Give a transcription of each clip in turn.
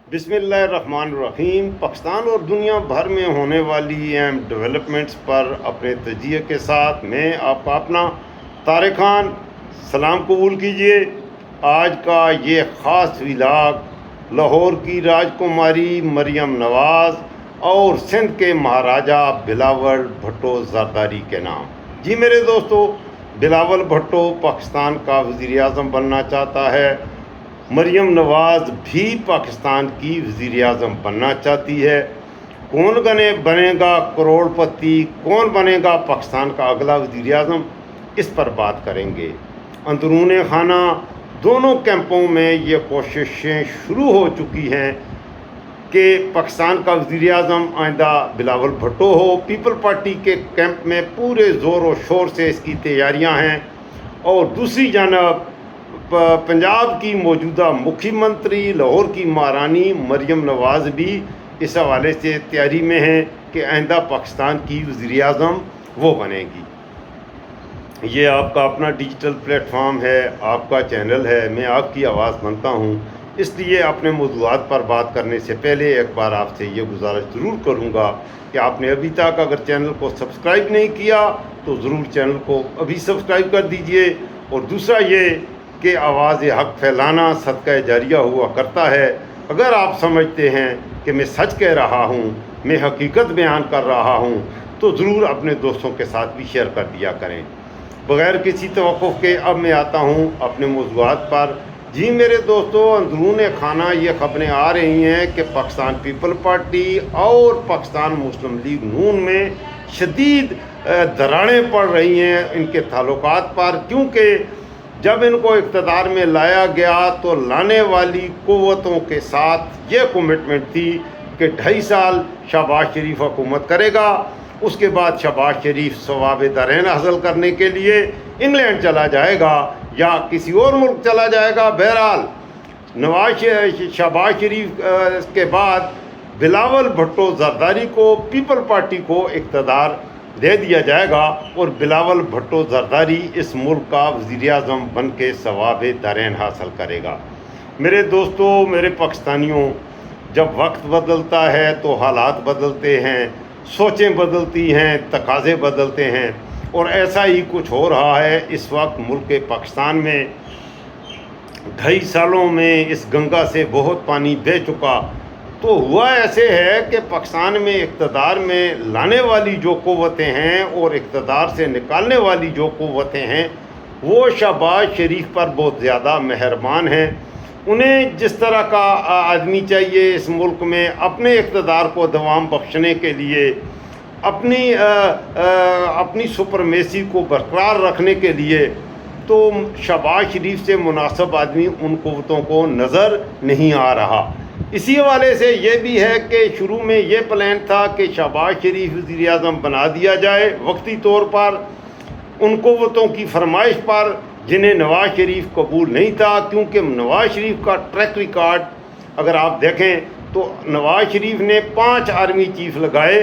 بسم اللہ الرحمن الرحیم۔ پاکستان اور دنیا بھر میں ہونے والی اہم ڈیولپمنٹس پر اپنے تجزیے کے ساتھ میں آپ کا اپنا طارق خان سلام قبول کیجیے۔ آج کا یہ خاص ولاگ لاہور کی راجکماری مریم نواز اور سندھ کے مہاراجہ بلاول بھٹو زرداری کے نام۔ جی میرے دوستو، بلاول بھٹو پاکستان کا وزیر اعظم بننا چاہتا ہے۔ مریم نواز بھی پاکستان کی وزیر اعظم بننا چاہتی ہے۔ کون بنے گا کروڑ پتی، کون بنے گا پاکستان کا اگلا وزیر اعظم، اس پر بات کریں گے۔ اندرون خانہ دونوں کیمپوں میں یہ کوششیں شروع ہو چکی ہیں کہ پاکستان کا وزیر اعظم آئندہ بلاول بھٹو ہو۔ پیپل پارٹی کے کیمپ میں پورے زور و شور سے اس کی تیاریاں ہیں، اور دوسری جانب پنجاب کی موجودہ مکھی منتری لاہور کی مہارانی مریم نواز بھی اس حوالے سے تیاری میں ہیں کہ آئندہ پاکستان کی وزیر اعظم وہ بنے گی۔ یہ آپ کا اپنا ڈیجیٹل پلیٹ فارم ہے، آپ کا چینل ہے، میں آپ کی آواز بنتا ہوں، اس لیے اپنے موضوعات پر بات کرنے سے پہلے ایک بار آپ سے یہ گزارش ضرور کروں گا کہ آپ نے ابھی تک اگر چینل کو سبسکرائب نہیں کیا تو ضرور چینل کو ابھی سبسکرائب کر دیجئے۔ اور دوسرا یہ کہ آواز حق پھیلانا صدقہ جاریہ ہوا کرتا ہے۔ اگر آپ سمجھتے ہیں کہ میں سچ کہہ رہا ہوں، میں حقیقت بیان کر رہا ہوں، تو ضرور اپنے دوستوں کے ساتھ بھی شیئر کر دیا کریں۔ بغیر کسی توقف کے اب میں آتا ہوں اپنے موضوعات پر۔ جی میرے دوستو، اندرون خانہ یہ خبریں آ رہی ہیں کہ پاکستان پیپل پارٹی اور پاکستان مسلم لیگ نون میں شدید دراڑیں پڑ رہی ہیں ان کے تعلقات پر، کیونکہ جب ان کو اقتدار میں لایا گیا تو لانے والی قوتوں کے ساتھ یہ کمٹمنٹ تھی کہ 2.5 سال شہباز شریف حکومت کرے گا، اس کے بعد شہباز شریف ثواب دارین حاصل کرنے کے لیے انگلینڈ چلا جائے گا یا کسی اور ملک چلا جائے گا۔ بہرحال شہباز شریف کے بعد بلاول بھٹو زرداری کو، پیپل پارٹی کو اقتدار دے دیا جائے گا، اور بلاول بھٹو زرداری اس ملک کا وزیر اعظم بن کے ثواب دارین حاصل کرے گا۔ میرے دوستو، میرے پاکستانیوں، جب وقت بدلتا ہے تو حالات بدلتے ہیں، سوچیں بدلتی ہیں، تقاضے بدلتے ہیں، اور ایسا ہی کچھ ہو رہا ہے اس وقت ملک پاکستان میں۔ 2.5 سالوں میں اس گنگا سے بہت پانی بہہ چکا، تو ہوا ایسے ہے کہ پاکستان میں اقتدار میں لانے والی جو قوتیں ہیں اور اقتدار سے نکالنے والی جو قوتیں ہیں وہ شہباز شریف پر بہت زیادہ مہربان ہیں۔ انہیں جس طرح کا آدمی چاہیے اس ملک میں اپنے اقتدار کو دوام بخشنے کے لیے، اپنی سپرمیسی کو برقرار رکھنے کے لیے، تو شہباز شریف سے مناسب آدمی ان قوتوں کو نظر نہیں آ رہا۔ اسی حوالے سے یہ بھی ہے کہ شروع میں یہ پلان تھا کہ شہباز شریف وزیر اعظم بنا دیا جائے وقتی طور پر، ان قوتوں کی فرمائش پر جنہیں نواز شریف قبول نہیں تھا، کیونکہ نواز شریف کا ٹریک ریکارڈ اگر آپ دیکھیں تو نواز شریف نے 5 آرمی چیف لگائے،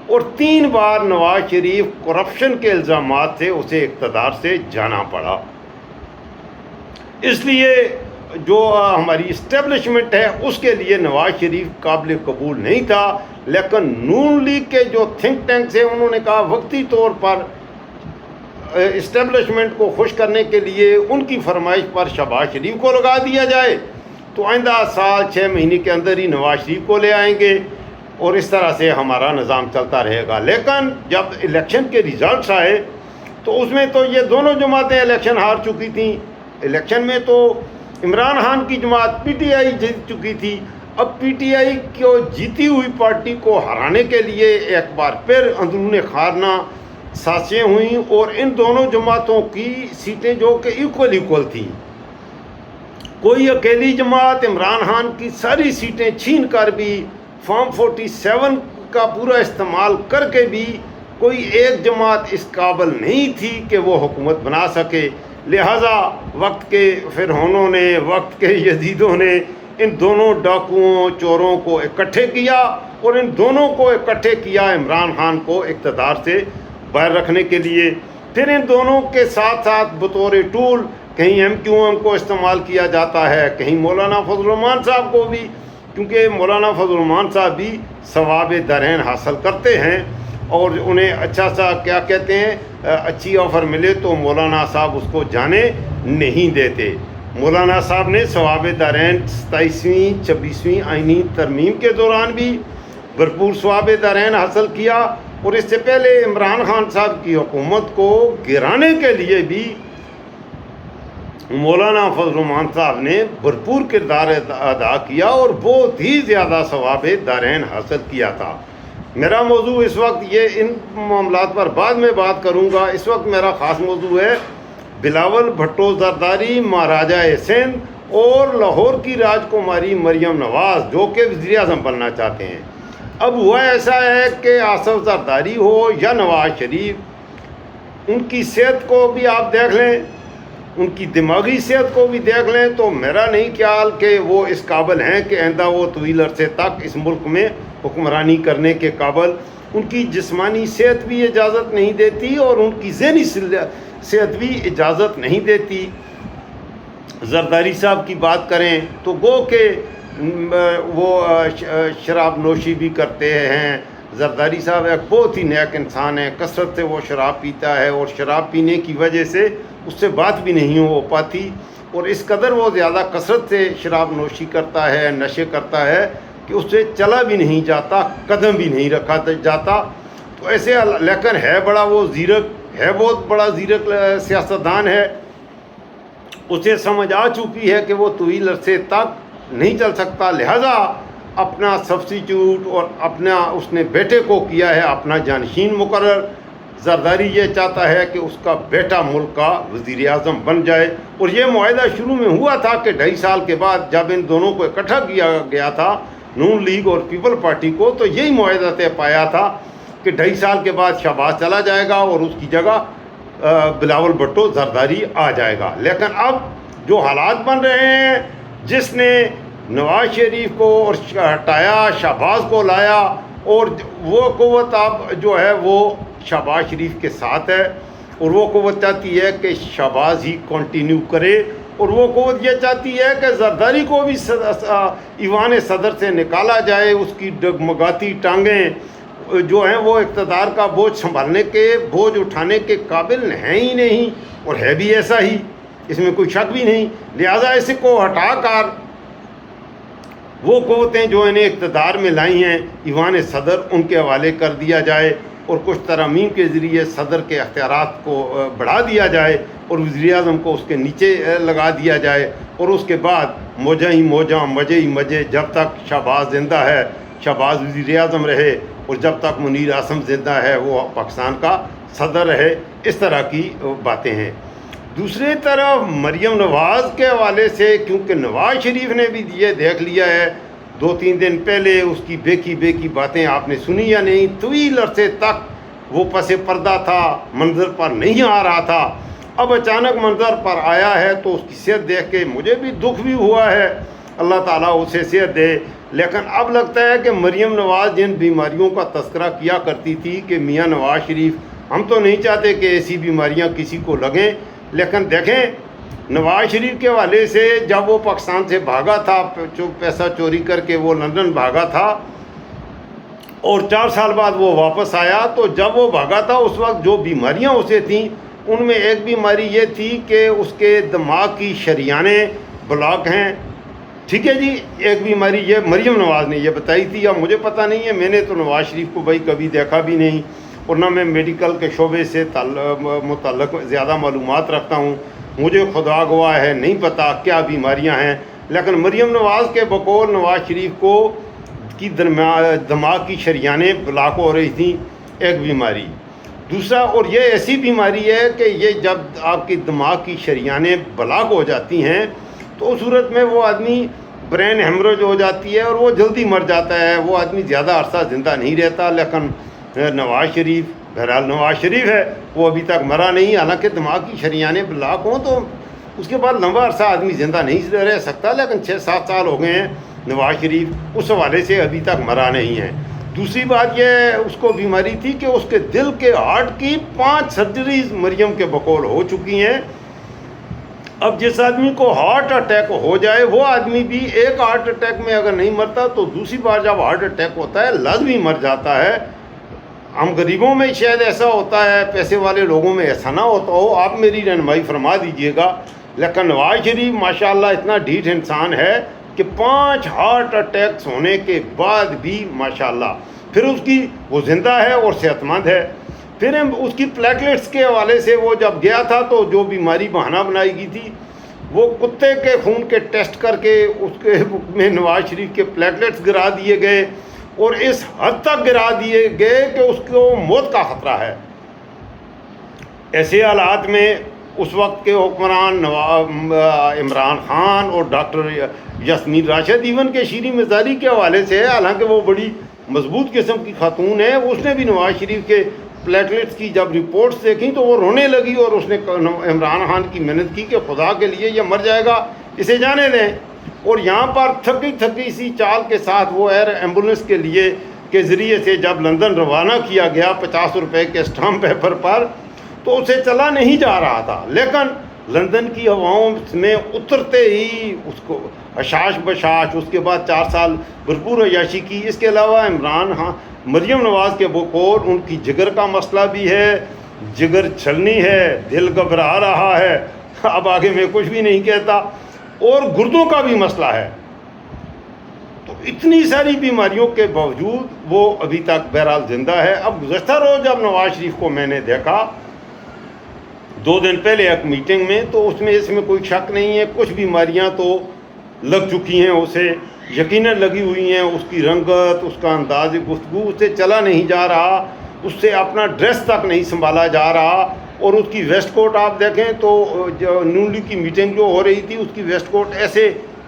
اور 3 بار نواز شریف کرپشن کے الزامات سے اسے اقتدار سے جانا پڑا۔ اس لیے جو ہماری اسٹیبلشمنٹ ہے اس کے لیے نواز شریف قابل قبول نہیں تھا، لیکن نون لیگ کے جو تھنک ٹینکس ہیں انہوں نے کہا وقتی طور پر اسٹیبلشمنٹ کو خوش کرنے کے لیے ان کی فرمائش پر شہباز شریف کو لگا دیا جائے، تو آئندہ سال 6 مہینے کے اندر ہی نواز شریف کو لے آئیں گے، اور اس طرح سے ہمارا نظام چلتا رہے گا۔ لیکن جب الیکشن کے ریزلٹس آئے تو اس میں تو یہ دونوں جماعتیں الیکشن ہار چکی تھیں۔ الیکشن میں تو عمران خان کی جماعت پی ٹی آئی جیت چکی تھی۔ اب پی ٹی آئی کو جیتی ہوئی پارٹی کو ہرانے کے لیے ایک بار پھر اندرون خانہ سازشیں ہوئیں، اور ان دونوں جماعتوں کی سیٹیں جو کہ ایکول تھیں، کوئی اکیلی جماعت عمران خان کی ساری سیٹیں چھین کر بھی، فارم 47 کا پورا استعمال کر کے بھی کوئی ایک جماعت اس قابل نہیں تھی کہ وہ حکومت بنا سکے۔ لہٰذا وقت کے فرعونوں نے، وقت کے یزیدوں نے ان دونوں ڈاکوؤں چوروں کو اکٹھے کیا، اور ان دونوں کو اکٹھے کیا عمران خان کو اقتدار سے باہر رکھنے کے لیے۔ پھر ان دونوں کے ساتھ ساتھ بطور ٹول کہیں ایم کیو ایم کو استعمال کیا جاتا ہے، کہیں مولانا فضل الرحمان صاحب کو بھی، کیونکہ مولانا فضل الرحمان صاحب بھی ثواب دارین حاصل کرتے ہیں اور انہیں اچھا سا کیا کہتے ہیں اچھی آفر ملے تو مولانا صاحب اس کو جانے نہیں دیتے۔ مولانا صاحب نے ثواب دارین 27ویں 26ویں آئینی ترمیم کے دوران بھی بھرپور ثواب دارین حاصل کیا، اور اس سے پہلے عمران خان صاحب کی حکومت کو گرانے کے لیے بھی مولانا فضل الرحمان صاحب نے بھرپور کردار ادا کیا اور بہت ہی زیادہ ثواب دارین حاصل کیا تھا۔ میرا موضوع اس وقت یہ ان معاملات پر بعد میں بات کروں گا، اس وقت میرا خاص موضوع ہے بلاول بھٹو زرداری مہاراجہ سندھ اور لاہور کی راجکماری مریم نواز جو کہ وزیر اعظم بننا چاہتے ہیں۔ اب ہوا ایسا ہے کہ آصف زرداری ہو یا نواز شریف، ان کی صحت کو بھی آپ دیکھ لیں، ان کی دماغی صحت کو بھی دیکھ لیں تو میرا نہیں خیال کہ وہ اس قابل ہیں کہ آئندہ وہ طویل عرصے تک اس ملک میں حکمرانی کرنے کے قابل، ان کی جسمانی صحت بھی اجازت نہیں دیتی اور ان کی ذہنی صحت بھی اجازت نہیں دیتی۔ زرداری صاحب کی بات کریں تو گو کہ وہ شراب نوشی بھی کرتے ہیں۔ زرداری صاحب ایک بہت ہی نیک انسان ہے، کثرت سے وہ شراب پیتا ہے اور شراب پینے کی وجہ سے اس سے بات بھی نہیں ہو پاتی، اور اس قدر وہ زیادہ کثرت سے شراب نوشی کرتا ہے، نشے کرتا ہے کہ اس سے چلا بھی نہیں جاتا، قدم بھی نہیں رکھا جاتا۔ تو ایسے لیکن ہے بڑا وہ زیرک ہے، بہت بڑا زیرک سیاستدان ہے، اسے سمجھ آ چکی ہے کہ وہ طویل عرصے تک نہیں چل سکتا، لہذا اپنا سبسٹیٹیوٹ اور اپنا اس نے بیٹے کو کیا ہے اپنا جانشین مقرر۔ زرداری یہ چاہتا ہے کہ اس کا بیٹا ملک کا وزیر اعظم بن جائے، اور یہ معاہدہ شروع میں ہوا تھا کہ 2.5 سال کے بعد جب ان دونوں کو اکٹھا کیا گیا تھا نون لیگ اور پیپل پارٹی کو، تو یہی معاہدہ طے پایا تھا کہ 2.5 سال کے بعد شہباز چلا جائے گا اور اس کی جگہ بلاول بھٹو زرداری آ جائے گا۔ لیکن اب جو حالات بن رہے ہیں، جس نے نواز شریف کو اور ہٹایا، شہباز کو لایا، اور وہ قوت اب جو ہے وہ شہباز شریف کے ساتھ ہے، اور وہ قوت چاہتی ہے کہ شہباز ہی کنٹینیو کرے، اور وہ قوت یہ چاہتی ہے کہ زرداری کو بھی ایوان صدر سے نکالا جائے، اس کی ڈگمگاتی ٹانگیں جو ہیں وہ اقتدار کا بوجھ سنبھالنے کے، بوجھ اٹھانے کے قابل ہیں ہی نہیں، اور ہے بھی ایسا ہی، اس میں کوئی شک بھی نہیں۔ لہٰذا اس کو ہٹا کر وہ قوتیں جو انہیں اقتدار میں لائی ہیں ایوان صدر، ان کے حوالے کر دیا جائے، اور کچھ ترامیم کے ذریعے صدر کے اختیارات کو بڑھا دیا جائے اور وزیر اعظم کو اس کے نیچے لگا دیا جائے، اور اس کے بعد موجیں ہی موجاں، مجے ہی مجے، جب تک شہباز زندہ ہے شہباز وزیر اعظم رہے، اور جب تک منیر اعظم زندہ ہے وہ پاکستان کا صدر رہے۔ اس طرح کی باتیں ہیں۔ دوسری طرف مریم نواز کے حوالے سے، کیونکہ نواز شریف نے بھی یہ دیکھ لیا ہے، 2-3 دن پہلے اس کی بے کی باتیں آپ نے سنی یا نہیں، طویل عرصے تک وہ پس پردہ تھا، منظر پر نہیں آ رہا تھا، اب اچانک منظر پر آیا ہے تو اس کی صحت دیکھ کے مجھے بھی دکھ بھی ہوا ہے، اللہ تعالیٰ اسے صحت دے۔ لیکن اب لگتا ہے کہ مریم نواز جن بیماریوں کا تذکرہ کیا کرتی تھی کہ میاں نواز شریف ہم تو نہیں چاہتے کہ ایسی بیماریاں کسی کو لگیں، لیکن دیکھیں نواز شریف کے حوالے سے جب وہ پاکستان سے بھاگا تھا، پیسہ چوری کر کے وہ لندن بھاگا تھا، اور 4 سال بعد وہ واپس آیا، تو جب وہ بھاگا تھا اس وقت جو بیماریاں اسے تھیں ان میں ایک بیماری یہ تھی کہ اس کے دماغ کی شریانیں بلاک ہیں، ٹھیک ہے جی۔ ایک بیماری یہ مریم نواز نے یہ بتائی تھی، اب مجھے پتہ نہیں ہے، میں نے تو نواز شریف کو بھائی کبھی دیکھا بھی نہیں، اور نہ میں میڈیکل کے شعبے سے متعلق زیادہ معلومات رکھتا ہوں، مجھے خدا گواہ ہے نہیں پتہ کیا بیماریاں ہیں، لیکن مریم نواز کے بقول نواز شریف کو کی دماغ کی شریانیں بلاک ہو رہی تھیں، ایک بیماری۔ دوسرا، اور یہ ایسی بیماری ہے کہ یہ جب آپ کی دماغ کی شریانیں بلاک ہو جاتی ہیں تو اس صورت میں وہ آدمی برین ہیمریج ہو جاتی ہے اور وہ جلدی مر جاتا ہے، وہ آدمی زیادہ عرصہ زندہ نہیں رہتا۔ لیکن نواز شریف، بہرحال نواز شریف ہے، وہ ابھی تک مرا نہیں، حالانکہ دماغ کی شریانیں بلاک ہوں تو اس کے بعد لمبا عرصہ آدمی زندہ نہیں رہ سکتا، لیکن 6-7 سال ہو گئے ہیں نواز شریف اس حوالے سے ابھی تک مرا نہیں ہے۔ دوسری بات یہ اس کو بیماری تھی کہ اس کے دل کے ہارٹ کی 5 سرجریز مریم کے بقول ہو چکی ہیں، اب جس آدمی کو ہارٹ اٹیک ہو جائے وہ آدمی بھی ایک ہارٹ اٹیک میں اگر نہیں مرتا تو دوسری بار جب ہارٹ اٹیک ہوتا ہے لازمی مر جاتا ہے. ہم غریبوں میں شاید ایسا ہوتا ہے, پیسے والے لوگوں میں ایسا نہ ہوتا ہو, آپ میری رہنمائی فرما دیجئے گا. لیکن نواز شریف ماشاءاللہ اتنا ڈھیٹ انسان ہے کہ 5 ہارٹ اٹیکس ہونے کے بعد بھی ماشاءاللہ پھر اس کی وہ زندہ ہے اور صحت مند ہے. پھر اس کی پلیٹلیٹس کے حوالے سے وہ جب گیا تھا تو جو بیماری بہانہ بنائی گئی تھی وہ کتے کے خون کے ٹیسٹ کر کے اس کے میں نواز شریف کے پلیٹلیٹس گرا دیے گئے, اور اس حد تک گرا دیے گئے کہ اس کو موت کا خطرہ ہے. ایسے حالات میں اس وقت کے حکمران عمران خان اور ڈاکٹر یاسمین راشد ایون کے شیریں مزاری کے حوالے سے, حالانکہ وہ بڑی مضبوط قسم کی خاتون ہے, اس نے بھی نواز شریف کے پلیٹلیٹس کی جب رپورٹس دیکھیں تو وہ رونے لگی, اور اس نے عمران خان کی محنت کی کہ خدا کے لیے یہ مر جائے گا, اسے جانے دیں. اور یہاں پر تھکی سی چال کے ساتھ وہ ایئر ایمبولنس کے لیے کے ذریعے سے جب لندن روانہ کیا گیا 50 روپے کے اسٹامپ پیپر پر, تو اسے چلا نہیں جا رہا تھا. لیکن لندن کی ہواؤں میں اترتے ہی اس کو اشاش بشاش, اس کے بعد 4 سال بھرپور عیاشی کی. اس کے علاوہ مریم نواز کے بقول ان کی جگر کا مسئلہ بھی ہے, جگر چھلنی ہے, دل گھبرا رہا ہے, اب آگے میں کچھ بھی نہیں کہتا, اور گردوں کا بھی مسئلہ ہے. تو اتنی ساری بیماریوں کے باوجود وہ ابھی تک بہرحال زندہ ہے. اب گزشتہ روز جب نواز شریف کو میں نے دیکھا 2 دن پہلے ایک میٹنگ میں, تو اس میں کوئی شک نہیں ہے کچھ بیماریاں تو لگ چکی ہیں, اسے یقیناً لگی ہوئی ہیں. اس کی رنگت, اس کا انداز گفتگو, اس سے چلا نہیں جا رہا, اس سے اپنا ڈریس تک نہیں سنبھالا جا رہا. اور اس کی ویسٹ کوٹ آپ دیکھیں تو نون لیگ کی میٹنگ جو ہو رہی تھی اس کی ویسٹ کوٹ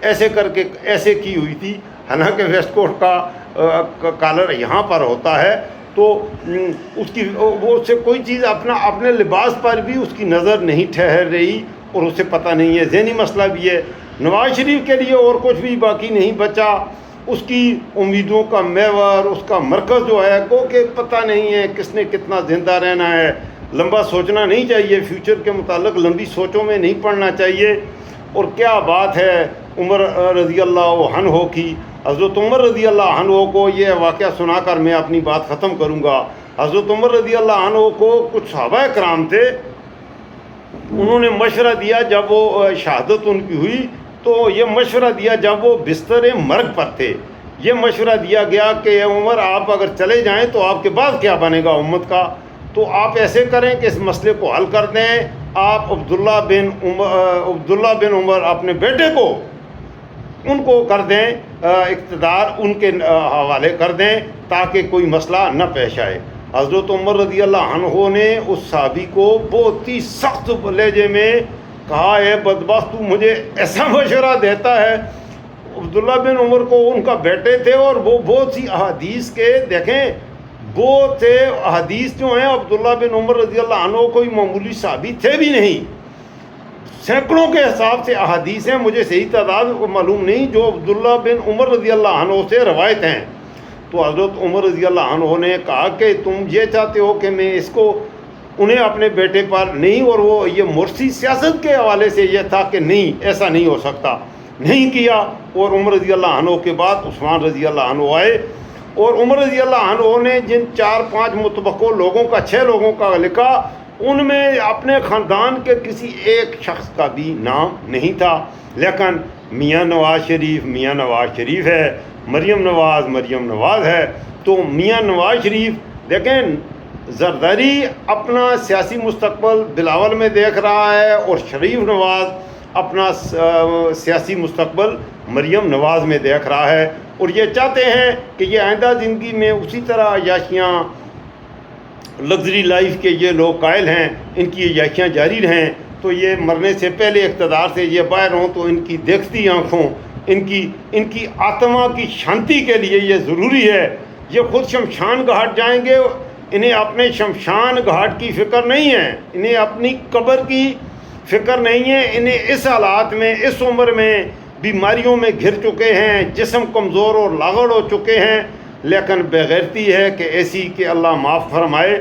ایسے کر کے ایسے کی ہوئی تھی, حالانکہ ویسٹ کوٹ کا کالر یہاں پر ہوتا ہے. تو اس کی وہ اس سے کوئی چیز اپنے لباس پر بھی اس کی نظر نہیں ٹھہر رہی, اور اسے پتہ نہیں ہے. ذہنی مسئلہ بھی ہے. نواز شریف کے لیے اور کچھ بھی باقی نہیں بچا. اس کی امیدوں کا محور, اس کا مرکز جو ہے کو کہ پتہ نہیں ہے کس نے کتنا زندہ رہنا ہے. لمبا سوچنا نہیں چاہیے, فیوچر کے متعلق لمبی سوچوں میں نہیں پڑنا چاہیے. اور کیا بات ہے عمر رضی اللہ عنہ کی. حضرت عمر رضی اللہ عنہ کو یہ واقعہ سنا کر میں اپنی بات ختم کروں گا. حضرت عمر رضی اللہ عنہ کو کچھ صحابہ کرام تھے, انہوں نے مشورہ دیا جب وہ شہادت ان کی ہوئی, تو یہ مشورہ دیا جب وہ بستر مرگ پر تھے. یہ مشورہ دیا گیا کہ عمر آپ اگر چلے جائیں تو آپ کے بعد کیا بنے گا امت کا. تو آپ ایسے کریں کہ اس مسئلے کو حل کر دیں. آپ عبداللہ بن عمر اپنے بیٹے کو ان کو کر دیں, اقتدار ان کے حوالے کر دیں تاکہ کوئی مسئلہ نہ پیش آئے. حضرت عمر رضی اللہ عنہ نے اس صحابی کو بہت ہی سخت لہجے میں کہا, اے بدبخت تو مجھے ایسا مشورہ دیتا ہے. عبداللہ بن عمر کو ان کا بیٹے تھے, اور وہ بہت سی احادیث کے دیکھیں, بہت سے احادیث جو ہیں عبداللہ بن عمر رضی اللہ عنہ کوئی معمولی صحابی تھے بھی نہیں. سینکڑوں کے حساب سے احادیث ہیں, مجھے صحیح تعداد معلوم نہیں, جو عبداللہ بن عمر رضی اللہ عنہ سے روایت ہیں. تو حضرت عمر رضی اللہ عنہ نے کہا کہ تم یہ چاہتے ہو کہ میں اس کو انہیں اپنے بیٹے پر نہیں, اور وہ یہ مرسی سیاست کے حوالے سے یہ تھا کہ نہیں ایسا نہیں ہو سکتا, نہیں کیا. اور عمر رضی اللہ عنہ کے بعد عثمان رضی اللہ عنہ آئے, اور عمر رضی اللہ عنہ نے جن 4-5 متبقوں لوگوں کا 6 لوگوں کا لکھا, ان میں اپنے خاندان کے کسی ایک شخص کا بھی نام نہیں تھا. لیکن میاں نواز شریف ہے, مریم نواز ہے. تو میاں نواز شریف دیکھیں, زرداری اپنا سیاسی مستقبل بلاول میں دیکھ رہا ہے, اور شریف نواز اپنا سیاسی مستقبل مریم نواز میں دیکھ رہا ہے. اور یہ چاہتے ہیں کہ یہ آئندہ زندگی میں اسی طرح عیاشیاں, لگژری لائف کے یہ لوگ قائل ہیں, ان کی عیاشیاں جاری رہیں. تو یہ مرنے سے پہلے اقتدار سے یہ باہر ہوں, تو ان کی دیکھتی آنکھوں, ان کی آتما کی شانتی کے لیے یہ ضروری ہے. یہ خود شمشان گھاٹ جائیں گے, انہیں اپنے شمشان گھاٹ کی فکر نہیں ہے, انہیں اپنی قبر کی فکر نہیں ہے. انہیں اس حالات میں, اس عمر میں بیماریوں میں گھر چکے ہیں, جسم کمزور اور لاغڑ ہو چکے ہیں. لیکن بے غیرتی ہے کہ ایسی کہ اللہ معاف فرمائے.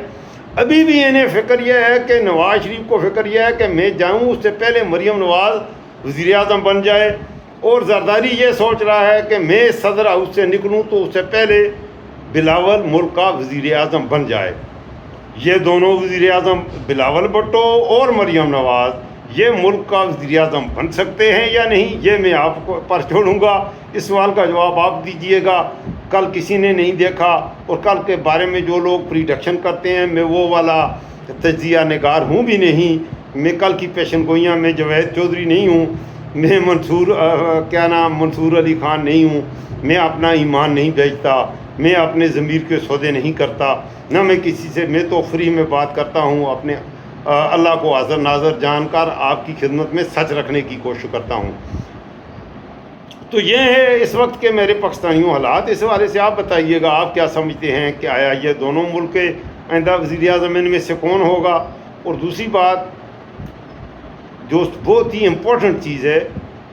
ابھی بھی انہیں فکر یہ ہے کہ نواز شریف کو فکر یہ ہے کہ میں جاؤں، اس سے پہلے مریم نواز وزیر اعظم بن جائے، اور زرداری یہ سوچ رہا ہے کہ میں صدر ہاؤس سے نکلوں تو اس سے پہلے بلاول ملک کا وزیر اعظم بن جائے۔ یہ دونوں وزیر اعظم بلاول بھٹو اور مریم نواز یہ ملک کا وزیر اعظم بن سکتے ہیں یا نہیں، یہ میں آپ کو پر چھوڑوں گا۔ اس سوال کا جواب آپ دیجئے گا۔ کل کسی نے نہیں دیکھا، اور کل کے بارے میں جو لوگ پریڈکشن کرتے ہیں، میں وہ والا تجزیہ نگار ہوں بھی نہیں، میں کل کی پیشن گوئیاں میں جاوید چودھری نہیں ہوں، میں منصور علی خان نہیں ہوں، میں اپنا ایمان نہیں بیچتا، میں اپنے ضمیر کے سودے نہیں کرتا، نہ میں کسی سے، میں تو فری میں بات کرتا ہوں، اپنے اللہ کو حاضر ناظر جان کر آپ کی خدمت میں سچ رکھنے کی کوشش کرتا ہوں۔ تو یہ ہے اس وقت کے میرے پاکستانیوں حالات۔ اس حوالے سے آپ بتائیے گا، آپ کیا سمجھتے ہیں کہ آیا یہ دونوں ملک کے آئندہ وزیر اعظم ان میں سے کون ہوگا؟ اور دوسری بات جو بہت ہی امپورٹنٹ چیز ہے،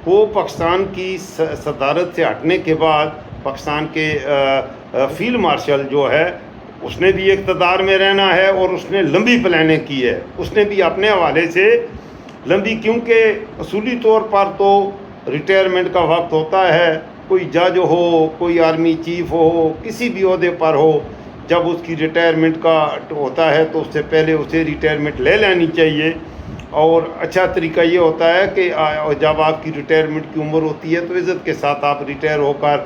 وہ پاکستان کی صدارت سے ہٹنے کے بعد پاکستان کے فیلڈ مارشل جو ہے اس نے بھی اقتدار میں رہنا ہے، اور اس نے لمبی پلاننگ کی ہے، اس نے بھی اپنے حوالے سے لمبی، کیونکہ اصولی طور پر تو ریٹائرمنٹ کا وقت ہوتا ہے، کوئی جج ہو، کوئی آرمی چیف ہو، کسی بھی عہدے پر ہو، جب اس کی ریٹائرمنٹ کا ہوتا ہے تو اس سے پہلے اسے ریٹائرمنٹ لے لینی چاہیے۔ اور اچھا طریقہ یہ ہوتا ہے کہ جب آپ کی ریٹائرمنٹ کی عمر ہوتی ہے تو عزت کے ساتھ آپ ریٹائر ہو کر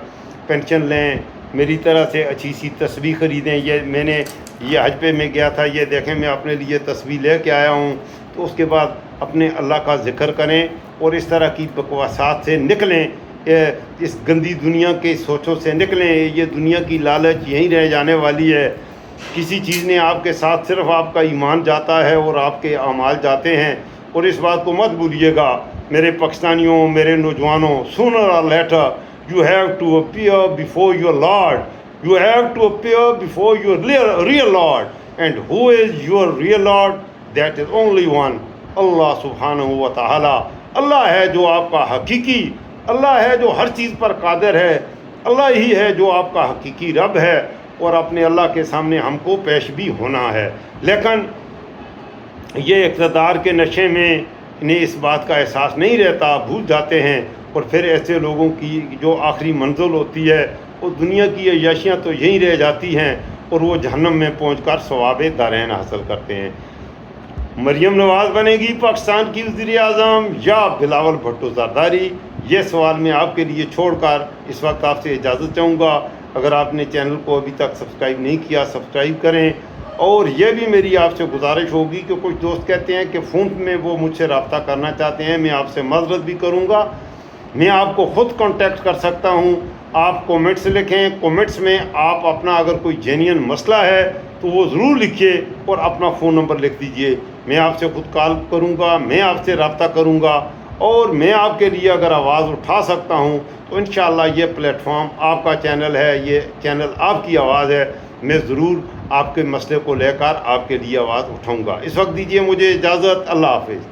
پینشن لیں، میری طرح سے اچھی سی تسبیح خریدیں۔ یہ میں نے یہ حج پہ میں گیا تھا، یہ دیکھیں میں اپنے لیے تسبیح لے کے آیا ہوں۔ تو اس کے بعد اپنے اللہ کا ذکر کریں، اور اس طرح کی بکواسات سے نکلیں، اس گندی دنیا کے سوچوں سے نکلیں۔ یہ دنیا کی لالچ یہیں رہ جانے والی ہے، کسی چیز نے آپ کے ساتھ صرف آپ کا ایمان جاتا ہے اور آپ کے اعمال جاتے ہیں۔ اور اس بات کو مت بھولیے گا میرے پاکستانیوں، میرے نوجوانوں، sooner or later you have to appear before your Lord. You have to appear before your real Lord. And who is your real Lord? That is only one, اللہ سبحانہ و تعالی۔ اللہ ہے جو آپ کا حقیقی، اللہ ہے جو ہر چیز پر قادر ہے، اللہ ہی ہے جو آپ کا حقیقی رب ہے، اور اپنے اللہ کے سامنے ہم کو پیش بھی ہونا ہے۔ لیکن یہ اقتدار کے نشے میں انہیں اس بات کا احساس نہیں رہتا، بھول جاتے ہیں، اور پھر ایسے لوگوں کی جو آخری منزل ہوتی ہے وہ دنیا کی عیاشیاں تو یہیں رہ جاتی ہیں، اور وہ جہنم میں پہنچ کر ثواب دارین حاصل کرتے ہیں۔ مریم نواز بنے گی پاکستان کی وزیر اعظم یا بلاول بھٹو زرداری؟ یہ سوال میں آپ کے لیے چھوڑ کر اس وقت آپ سے اجازت چاہوں گا۔ اگر آپ نے چینل کو ابھی تک سبسکرائب نہیں کیا، سبسکرائب کریں۔ اور یہ بھی میری آپ سے گزارش ہوگی کہ کچھ دوست کہتے ہیں کہ فون میں وہ مجھ سے رابطہ کرنا چاہتے ہیں، میں آپ سے معذرت بھی کروں گا، میں آپ کو خود کانٹیکٹ کر سکتا ہوں۔ آپ کومنٹس لکھیں، کومنٹس میں آپ اپنا اگر کوئی جینین مسئلہ ہے تو وہ ضرور لکھیے، اور اپنا فون نمبر لکھ دیجئے، میں آپ سے خود کال کروں گا، میں آپ سے رابطہ کروں گا، اور میں آپ کے لیے اگر آواز اٹھا سکتا ہوں تو انشاءاللہ یہ پلیٹ فارم آپ کا چینل ہے، یہ چینل آپ کی آواز ہے، میں ضرور آپ کے مسئلے کو لے کر آپ کے لیے آواز اٹھاؤں گا۔ اس وقت دیجئے مجھے اجازت، اللہ حافظ۔